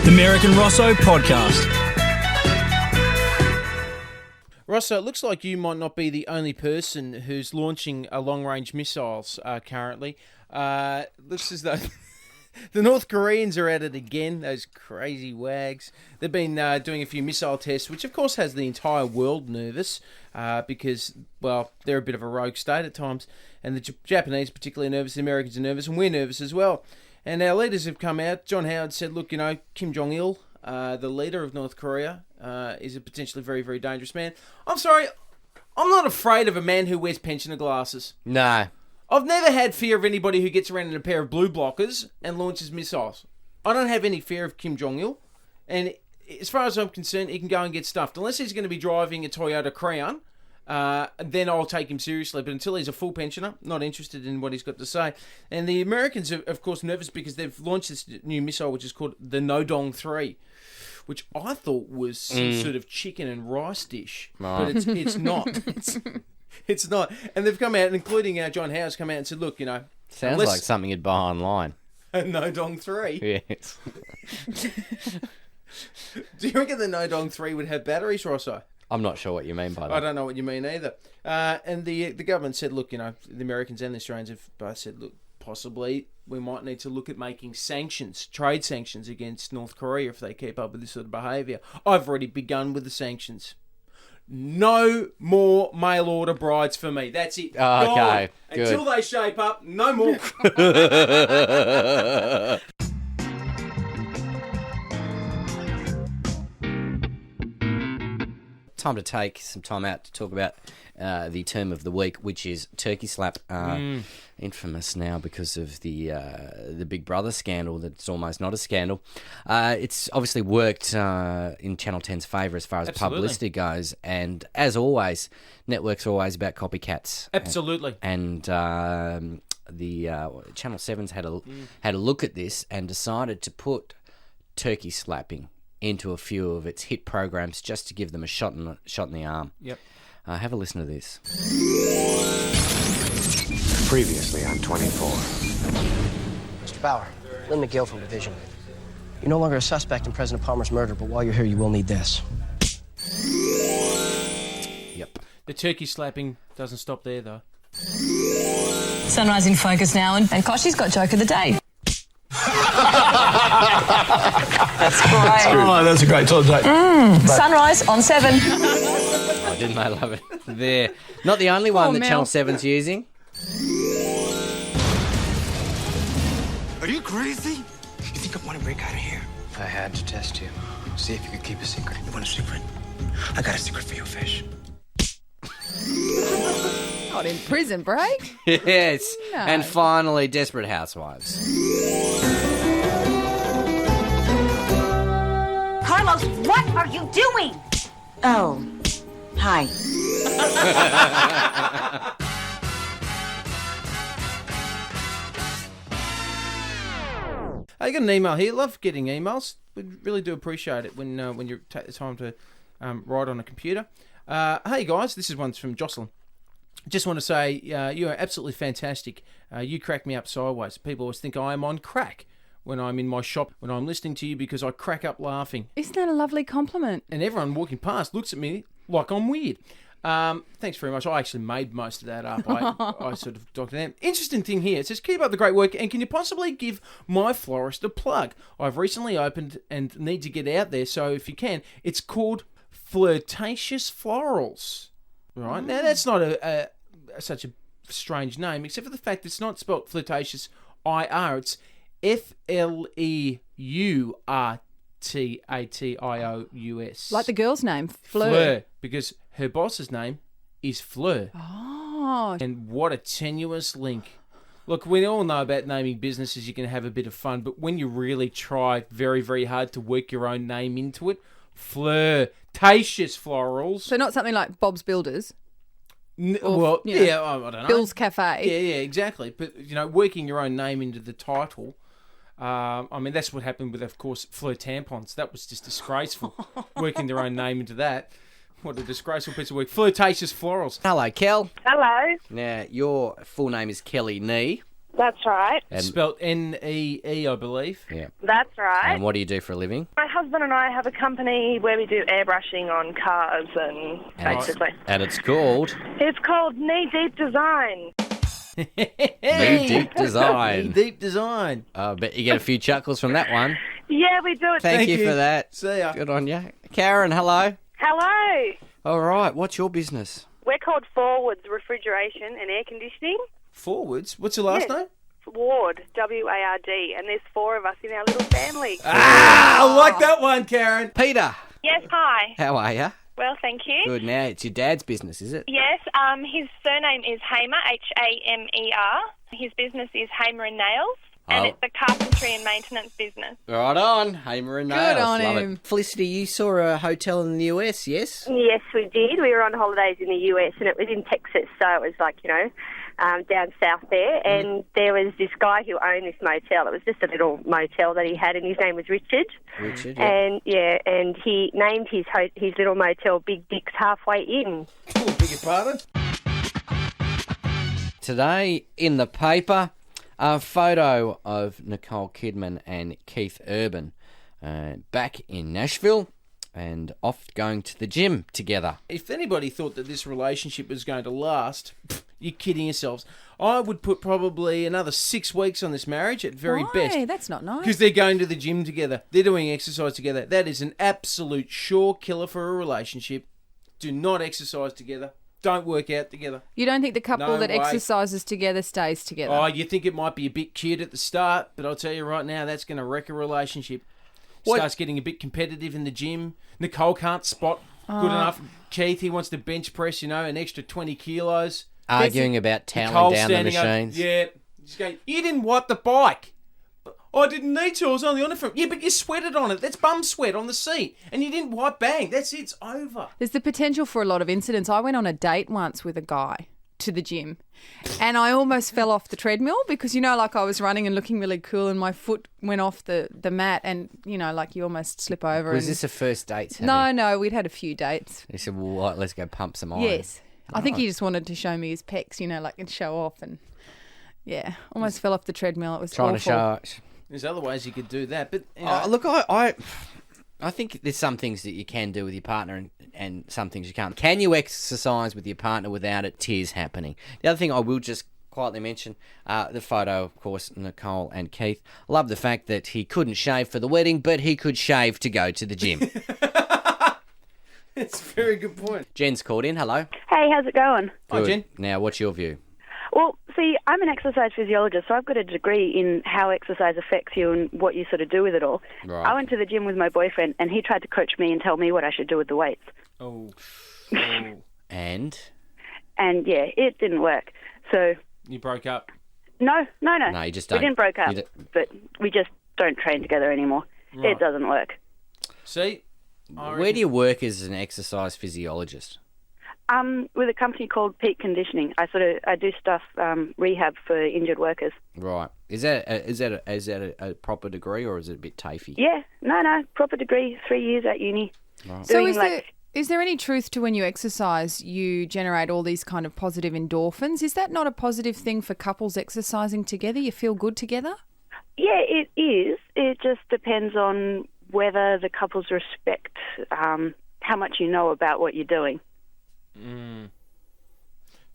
The Merrick and Rosso podcast. Rosso, it looks like you might not be the only person who's launching long-range missiles currently. Looks as though the North Koreans are at it again, those crazy wags. They've been doing a few missile tests, which of course has the entire world nervous because, well, they're a bit of a rogue state at times. And the Japanese particularly nervous, the Americans are nervous, and we're nervous as well. And our leaders have come out. John Howard said, look, Kim Jong-il, the leader of North Korea, is a potentially very, very dangerous man. I'm sorry, I'm not afraid of a man who wears pensioner glasses. No. I've never had fear of anybody who gets around in a pair of blue blockers and launches missiles. I don't have any fear of Kim Jong-il. And as far as I'm concerned, he can go and get stuffed. Unless he's going to be driving a Toyota Crown, then I'll take him seriously. But until he's a full pensioner, not interested in what he's got to say. And the Americans are, of course, nervous because they've launched this new missile, which is called the Nodong 3, which I thought was some sort of chicken and rice dish. Right. But it's not. It's not. And they've come out, including John Howard's come out and said, look, Sounds like something you'd buy online. A Nodong 3? Yes. Do you reckon the Nodong 3 would have batteries, Rosso? I'm not sure what you mean by that. I don't know what you mean either. And the government said, look, the Americans and the Australians have both said, look, possibly we might need to look at making sanctions, trade sanctions against North Korea if they keep up with this sort of behaviour. I've already begun with the sanctions. No more mail order brides for me. That's it. Oh, okay. Good. Until they shape up, no more. Time to take some time out to talk about the term of the week, which is Turkey Slap. Infamous now because of the Big Brother scandal. That's almost not a scandal. It's obviously worked in Channel 10's favour as far as publicity goes, and as always, networks are always about copycats. Absolutely. And the Channel 7's had a look at this and decided to put turkey slapping into a few of its hit programs just to give them a shot in the arm. Yep. Have a listen to this. Previously on 24. Mr. Bauer, Lynn McGill from Division. You're no longer a suspect in President Palmer's murder, but while you're here, you will need this. Yep. The turkey slapping doesn't stop there, though. Sunrise in focus now, and Koshi's got joke of the day. That's great. Oh, that's a great time to take. Sunrise on 7. Oh, didn't I love it? There. Not the only one that Mel. Channel 7's using. Are you crazy? You think I want to break out of here? I had to test you. See if you could keep a secret. You want a secret? I got a secret for you, Fish. Not in prison break. Yes. No. And finally, Desperate Housewives. Carlos, what are you doing? Oh, hi. I got an email here. Love getting emails. We really do appreciate it when you take the time to write on a computer. Hey guys, this is one from Jocelyn. Just want to say you are absolutely fantastic. You crack me up sideways. People always think I am on crack when I'm in my shop, when I'm listening to you, because I crack up laughing. Isn't that a lovely compliment? And everyone walking past looks at me like I'm weird. Thanks very much. I actually made most of that up. I sort of docked it out. Interesting thing here. It says, keep up the great work, and can you possibly give my florist a plug? I've recently opened and need to get out there, so if you can, it's called Flirtatious Florals. Right? Now, that's not such a strange name, except for the fact it's not spelt flirtatious IR. It's FLEURTATIOUS. Like the girl's name, Fleur. Fleur, because her boss's name is Fleur. Oh. And what a tenuous link. Look, we all know about naming businesses, you can have a bit of fun, but when you really try very, very hard to work your own name into it, Flirtatious Florals. So not something like Bob's Builders. Well, yeah, I don't know. Bill's Cafe. Yeah, exactly. But, working your own name into the title, that's what happened with, of course, Fleur tampons. That was just disgraceful, working their own name into that. What a disgraceful piece of work. Flirtatious Florals. Hello, Kel. Hello. Now, your full name is Kelly Nee. That's right. And, Spelt N-E-E, I believe. yeah. That's right. And what do you do for a living? My husband and I have a company where we do airbrushing on cars and basically. And it's called It's called Knee Deep Design. Knee Deep Design. Knee Deep Design. I bet you get a few chuckles from that one. Yeah, we do it. Thank you for that. See ya. Good on you. Karen, hello. Hello. All right, what's your business? We're called Forwards Refrigeration and Air Conditioning. Forwards? What's your last name? Ward, W-A-R-D, and there's 4 of us in our little family. Ah, I like that one, Karen. Peter, Yes, hi. how are you? Well, thank you. Good. Now, it's your dad's business, is it? Yes, his surname is Hamer, H-A-M-E-R. His business is Hamer and Nails, and Oh. it's a carpentry and maintenance business. Right on. Hamer and Nails. on Love him. it. Felicity, you saw a hotel in the US, yes? Yes, we did. We were on holidays in the US, and it was in Texas, so it was like, down south there. And there was this guy who owned this motel. It was just a little motel that he had, and his name was Richard. Richard, yeah. And he named his little motel Big Dick's Halfway Inn. Oh, beg your pardon? Today in the paper, a photo of Nicole Kidman and Keith Urban back in Nashville and off going to the gym together. If anybody thought that this relationship was going to last, you're kidding yourselves. I would put probably another 6 weeks on this marriage at very Why? best. That's not nice. Because they're going to the gym together. They're doing exercise together. That is an absolute sure killer for a relationship. Do not exercise together. Don't work out together. You don't think the couple No that way. exercises together stays together? Oh, you think it might be a bit cute at the start, but I'll tell you right now, that's going to wreck a relationship. What? Starts getting a bit competitive in the gym. Nicole can't spot good enough. Keith, he wants to bench press, an extra 20 kilos. Arguing about toweling Nicole down the standing machines. Up, yeah. Just going, you didn't wipe the bike. I didn't need to. I was only on it for... Yeah, but you sweated on it. That's bum sweat on the seat. And you didn't wipe. Bang. That's it. It's over. There's the potential for a lot of incidents. I went on a date once with a guy to the gym and I almost fell off the treadmill because, I was running and looking really cool and my foot went off the mat and, you almost slip over. Was and... this a first date? No, we'd had a few dates. He said, well, what, let's go pump some iron. Yes. I think he just wanted to show me his pecs, and show off and, yeah, almost fell off the treadmill. It was Trying awful. to show... There's other ways you could do that, but... Look, I think there's some things that you can do with your partner and some things you can't. Can you exercise with your partner without it tears happening? The other thing I will just quietly mention, the photo, of course, Nicole and Keith. Love the fact that he couldn't shave for the wedding, but he could shave to go to the gym. It's a very good point. Jen's called in. Hello. Hey, how's it going? Hi, Good. Jen. Now, what's your view? Well, see, I'm an exercise physiologist, so I've got a degree in how exercise affects you and what you sort of do with it all. Right. I went to the gym with my boyfriend, and he tried to coach me and tell me what I should do with the weights. Oh. And? And, yeah, it didn't work. So, You broke up. no. No, you just don't. We didn't break up, but we just don't train together anymore. Right. It doesn't work. See? Where do you work as an exercise physiologist? With a company called Peak Conditioning. I do stuff, rehab for injured workers. Right. Is that a proper degree or is it a bit taffy? Yeah, no, proper degree, 3 years at uni. Right. So Doing is there any truth to when you exercise, you generate all these kind of positive endorphins? Is that not a positive thing for couples exercising together? You feel good together? Yeah, it is. It just depends on whether the couples respect how much you know about what you're doing.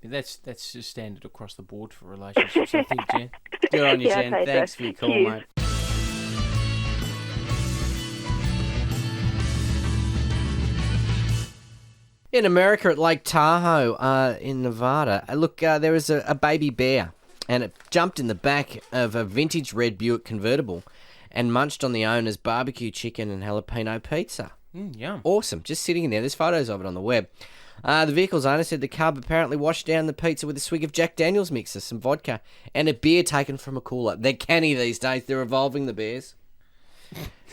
That's just standard across the board for relationships, I think, Jen. Good on you, Yeah, Jen. I'd say Thanks so. for your call, Cheers. mate. In America at Lake Tahoe in Nevada, look, there was a baby bear and it jumped in the back of a vintage red Buick convertible and munched on the owner's barbecue chicken and jalapeno pizza. Yum. Awesome. Just sitting in there. There's photos of it on the web. The vehicle's owner said the cub apparently washed down the pizza with a swig of Jack Daniel's mixer, some vodka, and a beer taken from a cooler. They're canny these days. They're evolving, the bears.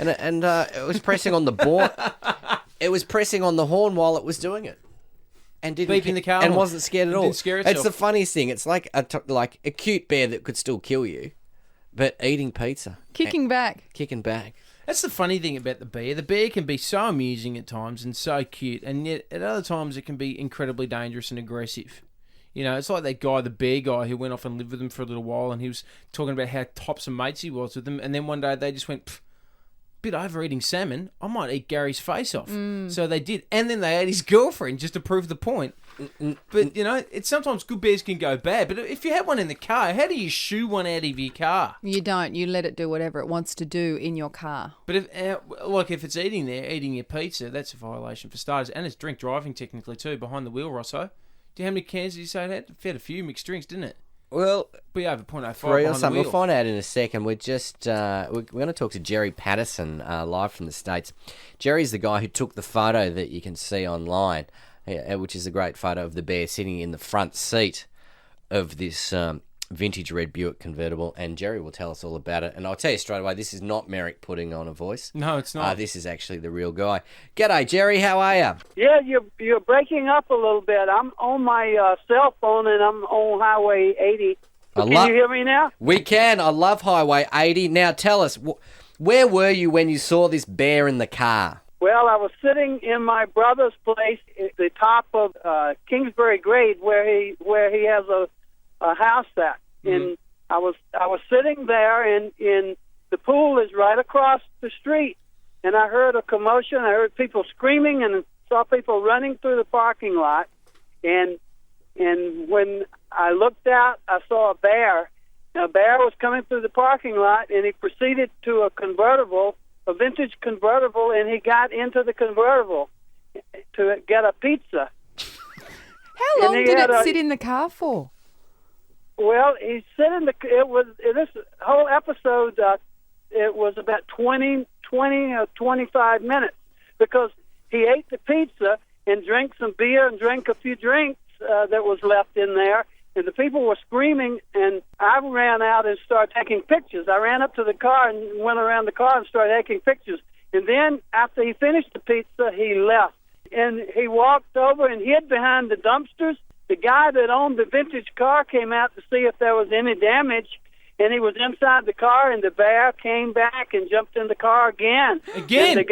And it was pressing on the It was pressing on the horn while it was doing it, and didn't Beeping the car and horn. wasn't scared at all. Didn't scare It's itself. the funniest thing. It's like a cute bear that could still kill you, but eating pizza, Kicking back. kicking back. That's the funny thing about the bear. The bear can be so amusing at times and so cute, and yet at other times it can be incredibly dangerous and aggressive. You know, it's like that guy, the bear guy, who went off and lived with them for a little while, and he was talking about how tops and mates he was with them, and then one day they just went, bit overeating salmon, I might eat Gary's face off. So they did, and then they ate his girlfriend just to prove the point. But, you know, it's sometimes good bears can go bad, but if you had one in the car, how do you shoo one out of your car? You don't. You let it do whatever it wants to do in your car. But if it's eating your pizza, that's a violation for starters, and it's drink driving technically too, behind the wheel, Rosso. Do you know how many cans did you say it had? It had a few mixed drinks, didn't it? Well, be over 0.05 3 or behind something. the wheel. We'll find out in a second. We're just we're going to talk to Jerry Patterson live from the States. Jerry's the guy who took the photo that you can see online, which is a great photo of the bear sitting in the front seat of this vintage red Buick convertible, and Jerry will tell us all about it. And I'll tell you straight away, this is not Merrick putting on a voice. No, it's not. This is actually the real guy. G'day, Jerry. How are you? Yeah, you're breaking up a little bit. I'm on my cell phone, and I'm on Highway 80. Can you hear me now? We can. I love Highway 80. Now, tell us, where were you when you saw this bear in the car? Well, I was sitting in my brother's place at the top of Kingsbury Grade, where he has a house at. And I was sitting there, and the pool is right across the street, and I heard a commotion. I heard people screaming, and saw people running through the parking lot. And when I looked out, I saw a bear. A bear was coming through the parking lot, and he proceeded to a convertible, a vintage convertible, and he got into the convertible to get a pizza. How long did it sit in the car for? Well, he said this whole episode, it was about 20 or 25 minutes, because he ate the pizza and drank some beer and drank a few drinks that was left in there, and the people were screaming, and I ran out and started taking pictures. I ran up to the car and went around the car and started taking pictures. And then after he finished the pizza, he left, and he walked over and hid behind the dumpsters. The guy that owned the vintage car came out to see if there was any damage, and he was inside the car, and the bear came back and jumped in the car again. Again? And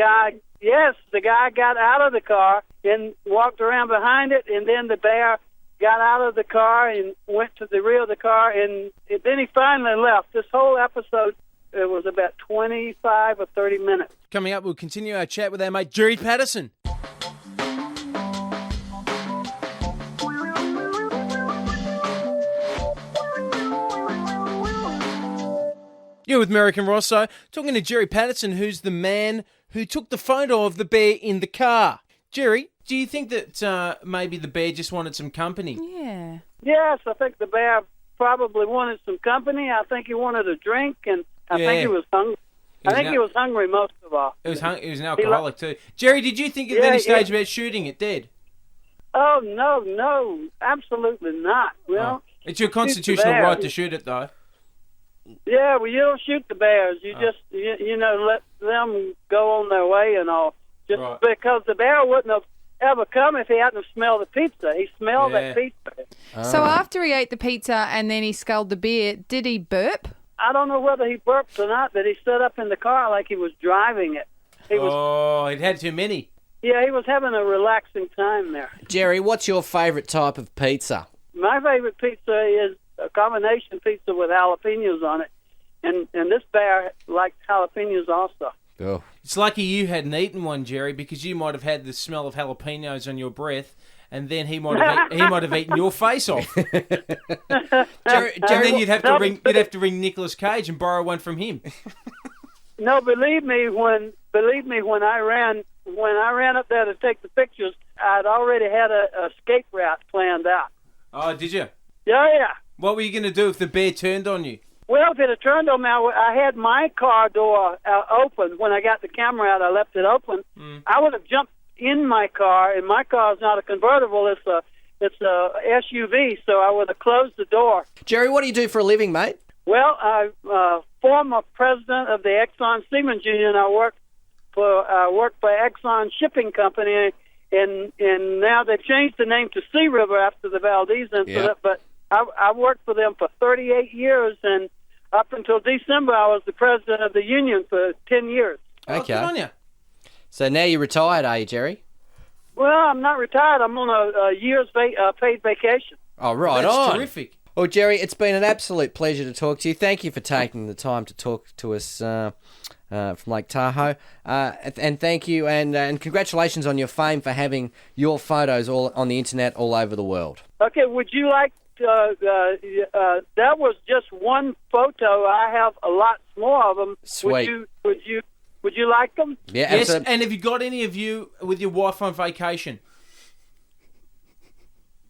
the guy got out of the car and walked around behind it, and then the bear got out of the car and went to the rear of the car, and then he finally left. This whole episode, it was about 25 or 30 minutes. Coming up, we'll continue our chat with our mate Jerry Patterson. You're with Merrick and Rosso, talking to Jerry Patterson, who's the man who took the photo of the bear in the car. Jerry, do you think that maybe the bear just wanted some company? Yeah. Yes, I think the bear probably wanted some company. I think he wanted a drink, and I think he was hungry. He was hungry most of all. He was an alcoholic too. Jerry, did you think at any stage about shooting it dead? Oh, no, absolutely not. Well, it's your constitutional right to shoot it, though. Yeah, well, you don't shoot the bears. You just, let them go on their way and all. Just because the bear wouldn't have ever come if he hadn't smelled the pizza. He smelled that pizza. So after he ate the pizza and then he sculled the beer, did he burp? I don't know whether he burped or not, but he stood up in the car like he was driving it. He'd had too many. Yeah, he was having a relaxing time there. Jerry, what's your favourite type of pizza? My favorite pizza is a combination pizza with jalapenos on it, and this bear liked jalapenos also. Oh. It's lucky you hadn't eaten one, Jerry, because you might have had the smell of jalapenos on your breath, and then he might have eaten your face off. Jerry, and then you'd have to ring Nicolas Cage and borrow one from him. No, believe me when I ran up there to take the pictures, I'd already had a escape route planned out. Oh, did you? Yeah. What were you going to do if the bear turned on you? Well, if it had turned on me, I had my car door open. When I got the camera out, I left it open. I would have jumped in my car, and my car is not a convertible. It's a SUV, so I would have closed the door. Jerry, what do you do for a living, mate? Well, I'm former president of the Exxon Siemens Union. I work for Exxon Shipping Company, and now they've changed the name to Sea River after the Valdez incident. But I worked for them for 38 years, and up until December, I was the president of the union for 10 years. Okay. Good on you. So now you're retired, are you, Jerry? Well, I'm not retired. I'm on a year's paid vacation. Oh, right That's on. terrific. Well, Jerry, it's been an absolute pleasure to talk to you. Thank you for taking the time to talk to us from Lake Tahoe. And thank you, and congratulations on your fame for having your photos all on the internet all over the world. Okay, would you like that was just one photo. I have a lot more of them. Sweet. Would you like them? Yeah, yes. And have you got any of you with your wife on vacation?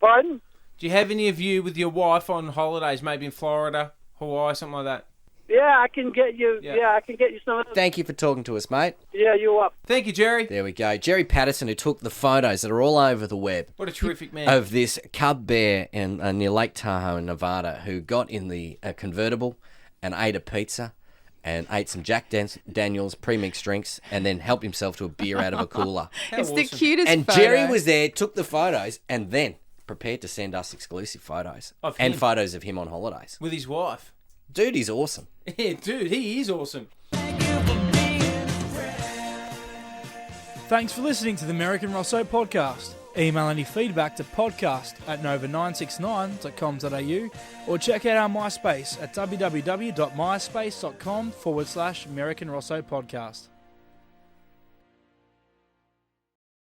Pardon? Do you have any of you with your wife on holidays, maybe in Florida, Hawaii, something like that? Yeah, I can get you. Yeah, I can get you some of them. Thank you for talking to us, mate. Yeah, you're up. Thank you, Jerry. There we go. Jerry Patterson, who took the photos that are all over the web. What a terrific man. Of this cub bear near Lake Tahoe in Nevada who got in the convertible and ate a pizza and ate some Jack Daniels pre-mixed drinks and then helped himself to a beer out of a cooler. It's the cutest And photo. Jerry was there, took the photos, and then prepared to send us exclusive photos. Of and him. photos of him on holidays. With his wife. Dude, he's awesome. Yeah, dude, he is awesome. Thanks for listening to the Merrick and Rosso podcast. Email any feedback to podcast@nova969.com.au or check out our MySpace at www.myspace.com/Merrick and Rosso podcast.